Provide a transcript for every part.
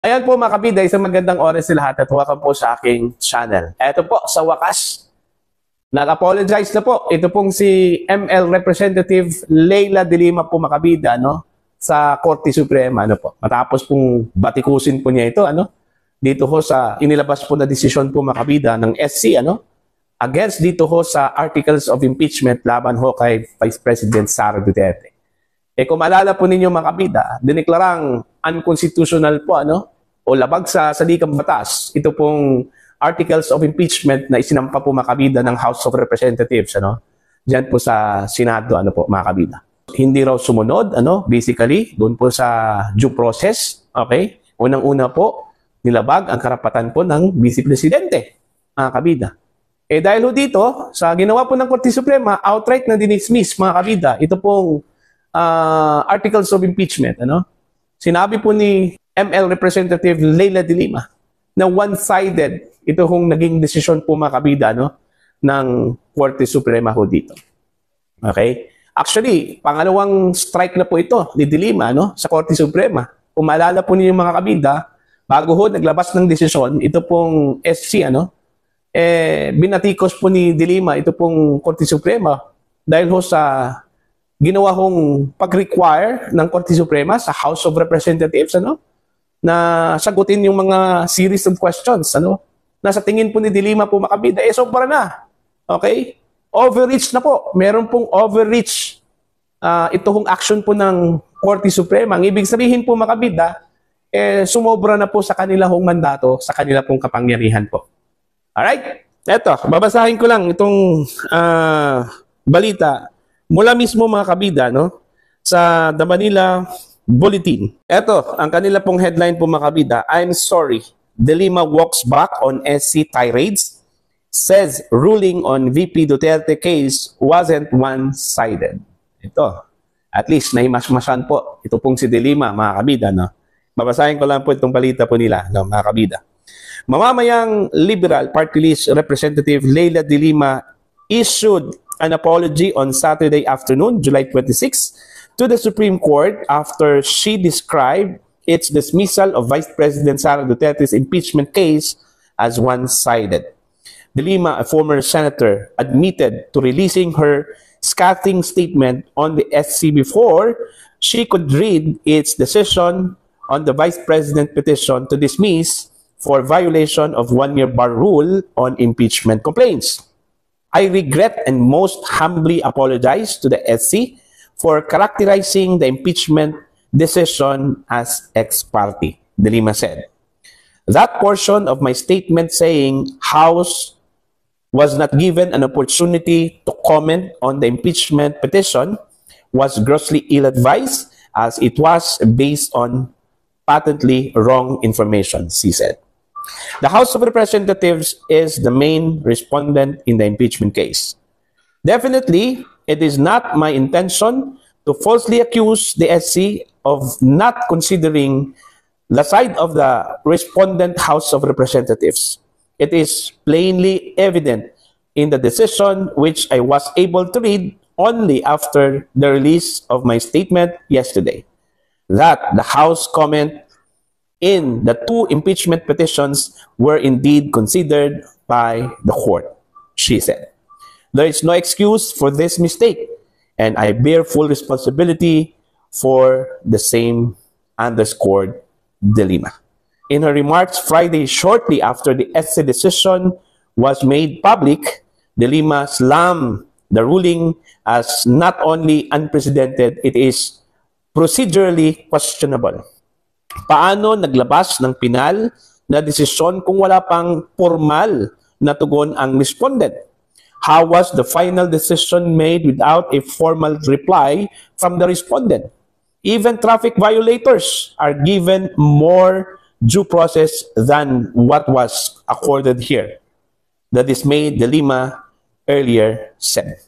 Ayan po mga kabida, isang magandang oras sa lahat at welcome po sa aking channel. Eto po, sa wakas, nag-apologize na po. Ito pong si ML Representative Leila de Lima po mga kabida, no? Sa Korte Suprema, ano po. Matapos pong batikusin po niya ito, ano? Dito ho sa inilabas po na desisyon po mga kabida ng SC, ano? Against dito ho sa Articles of Impeachment laban ho kay Vice President Sara Duterte. Kung maalala po ninyo mga kabida, diniklarang unconstitutional po o labag sa salikang batas ito pong Articles of Impeachment na isinampa po mga kabida ng House of Representatives diyan po sa Senado po mga kabida. Hindi raw sumunod basically doon po sa due process. Okay? Unang-una po nilabag ang karapatan po ng Vice Presidente mga kabida. Dahil ho dito sa ginawa po ng Korte Suprema, outright na dinismiss mga kabida ito pong Articles of Impeachment. Sinabi po ni ML Representative Leila de Lima na one-sided ito hong naging desisyon po mga kabida ng Korte Suprema ho dito. Okay? Actually, pangalawang strike na po ito ni de Lima sa Korte Suprema. Kung maalala po ninyo mga kabida, bago ho naglabas ng desisyon, ito pong SC, binatikos po ni de Lima ito pong Korte Suprema dahil ho sa ginawa hong pag-require ng Korte Suprema sa House of Representatives na sagutin yung mga series of questions na sa tingin po ni de Lima po mga kabida sobra na. Okay? Overreach na po. Meron pong overreach ito hong action po ng Korte Suprema. Ang ibig sabihin po mga kabida sumobra na po sa kanila hong mandato, sa kanila pong kapangyarihan po. Alright? Eto, babasahin ko lang itong balita mula mismo mga kabida sa The Manila Bulletin. Ito, ang kanila pong headline po mga kabida, I'm sorry, de Lima walks back on SC tirades, says ruling on VP Duterte case wasn't one-sided. Ito, at least naimasmasan po. Ito pong si de Lima mga kabida. Babasahin ko lang po itong balita po nila mga kabida. Mamamayang Liberal Party List Representative Leila de Lima issued an apology on Saturday afternoon, July 26, to the Supreme Court after she described its dismissal of Vice President Sara Duterte's impeachment case as one-sided. De Lima, a former senator, admitted to releasing her scathing statement on the SC before she could read its decision on the Vice President petition to dismiss for violation of one-year bar rule on impeachment complaints. I regret and most humbly apologize to the SC for characterizing the impeachment decision as ex parte, de Lima said. That portion of my statement saying House was not given an opportunity to comment on the impeachment petition was grossly ill-advised as it was based on patently wrong information, she said. The House of Representatives is the main respondent in the impeachment case. Definitely, it is not my intention to falsely accuse the SC of not considering the side of the respondent House of Representatives. It is plainly evident in the decision which I was able to read only after the release of my statement yesterday, that the House comment in the two impeachment petitions were indeed considered by the court, she said. There is no excuse for this mistake, and I bear full responsibility for the same, underscored de Lima. In her remarks Friday, shortly after the SC decision was made public, de Lima slammed the ruling as not only unprecedented, it is procedurally questionable. Paano naglabas ng pinal na desisyon kung wala pang formal na tugon ang respondent? How was the final decision made without a formal reply from the respondent? Even traffic violators are given more due process than what was accorded here. The dismayed de Lima earlier said.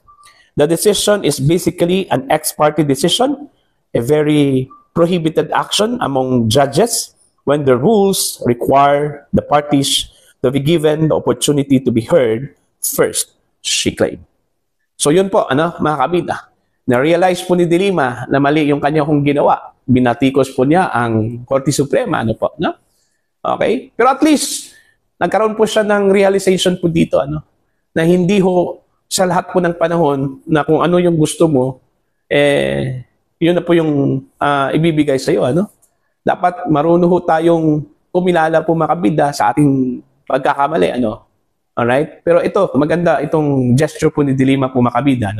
The decision is basically an ex parte decision, a very prohibited action among judges when the rules require the parties to be given the opportunity to be heard first, she claimed. So yun po, mga kabida, na-realize po ni de Lima na mali yung kanya kong ginawa. Binatikos po niya ang Korte Suprema, Okay? Pero at least, nagkaroon po siya ng realization po dito, na hindi ho sa lahat po ng panahon na kung ano yung gusto mo, yun na po yung ibibigay sa iyo, Dapat marunong ho tayong kumilala po makabida sa ating pagkakamali, Alright? Pero ito, maganda itong gesture po ni Dilima po makabida,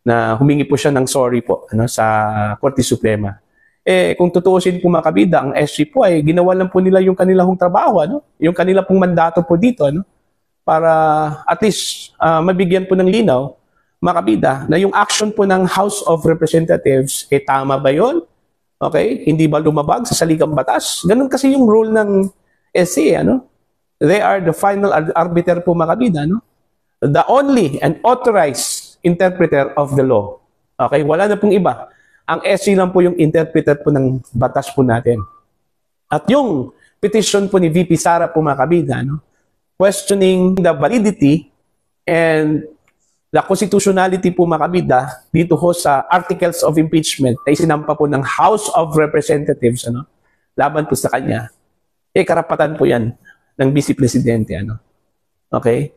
na humingi po siya ng sorry po, sa Korte Suprema. Kung tutuusin po makabida, ang SG po ay ginawa lang po nila yung kanilang trabaho, Yung kanila pong mandato po dito, Para at least mabigyan po ng linaw, makabida, na yung action po ng House of Representatives, tama ba yun? Okay? Hindi ba lumabag sa saligang batas? Ganun kasi yung rule ng SC, They are the final arbiter po makabida, The only and authorized interpreter of the law. Okay? Wala na pong iba. Ang SC lang po yung interpreter po ng batas po natin. At yung petition po ni VP Sara po makabida, questioning the validity and the constitutionality po makabida dito ho sa articles of impeachment na isinampa po ng House of Representatives, laban po sa kanya. Karapatan po yan ng Vice Presidente, Okay?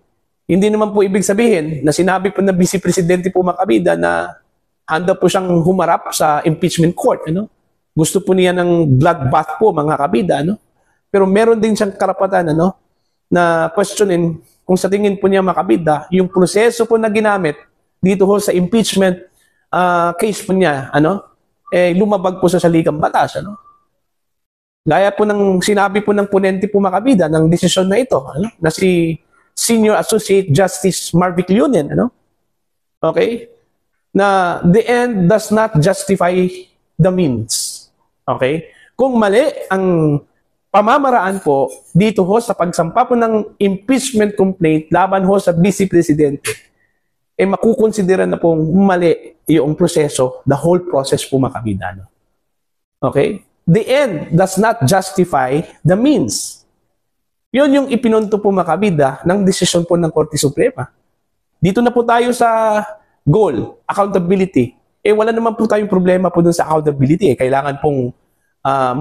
Hindi naman po ibig sabihin na sinabi po ng Vice Presidente po makabida na handa po siyang humarap sa impeachment court, Gusto po niya ng bloodbath po, mga kabida, Pero meron din siyang karapatan, na questionin kung sa tingin po niya makabida, yung proseso po na ginamit dito ho sa impeachment case po niya, lumabag po sa saligang batas, Gaya po ng sinabi po ng ponente po makabida ng desisyon na ito, na si Senior Associate Justice Marvic Leonen, Okay? Na the end does not justify the means. Okay? Kung mali ang pamamaraan po dito ho sa pagsampa po ng impeachment complaint laban ho sa Vice Presidente, makukonsidera na pong mali yung proseso, the whole process po makabida. Okay? The end does not justify the means. Yun yung ipinunto po makabida ng desisyon po ng Korte Suprema. Dito na po tayo sa goal, accountability. Wala naman po tayong problema po dun sa accountability. Kailangan pong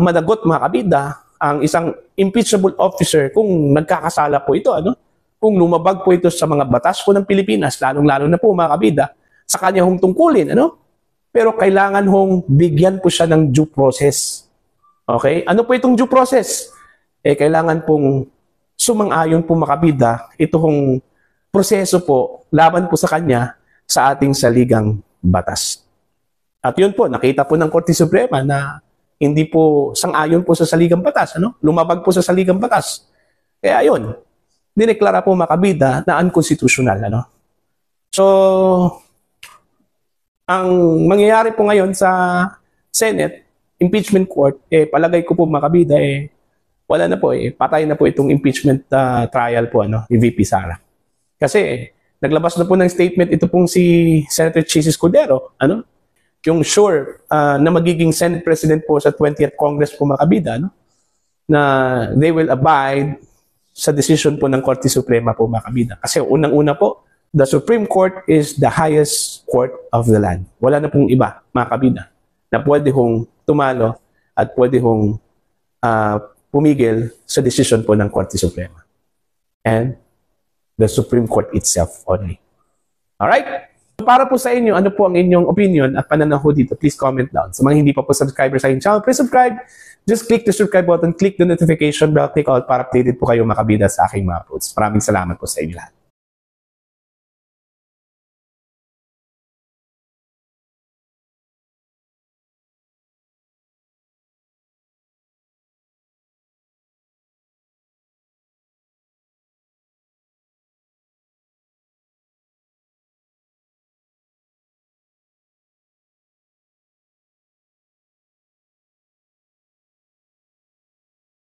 managot makabida ang isang impeachable officer kung nagkakasala po ito, Kung lumabag po ito sa mga batas po ng Pilipinas, lalong-lalo na po mga kabida, sa kanya hong tungkulin, Pero kailangan hong bigyan po siya ng due process. Okay? Ano po itong due process? Kailangan pong sumang-ayon po makabida ito hong proseso po laban po sa kanya sa ating saligang batas. At yun po, nakita po ng Korte Suprema na hindi po sang-ayon po sa saligang batas, Lumabag po sa saligang batas. Kaya yun, dineklara po makabida na unconstitutional, So, ang mangyayari po ngayon sa Senate, impeachment court, palagay ko po makabida, wala na po, patay na po itong impeachment trial po, ni VP Sara. Kasi, naglabas na po ng statement ito pong si Senator Chis Escudero, yung sure na magiging Senate President po sa 20th Congress po makabida, na they will abide sa decision po ng Korte Suprema po makabida. Kasi unang-una po, the Supreme Court is the highest court of the land. Wala na pong iba, makabida, na pwede hong tumalo at pwede hong pumigil sa decision po ng Korte Suprema. And the Supreme Court itself only. Alright? Para po sa inyo, ano po ang inyong opinion at pananaw dito, please comment down. Sa mga hindi pa po subscriber sa aking channel, please subscribe. Just click the subscribe button, click the notification bell, click all para updated po kayo makabida sa aking mga uploads. Maraming salamat po sa inyo lahat.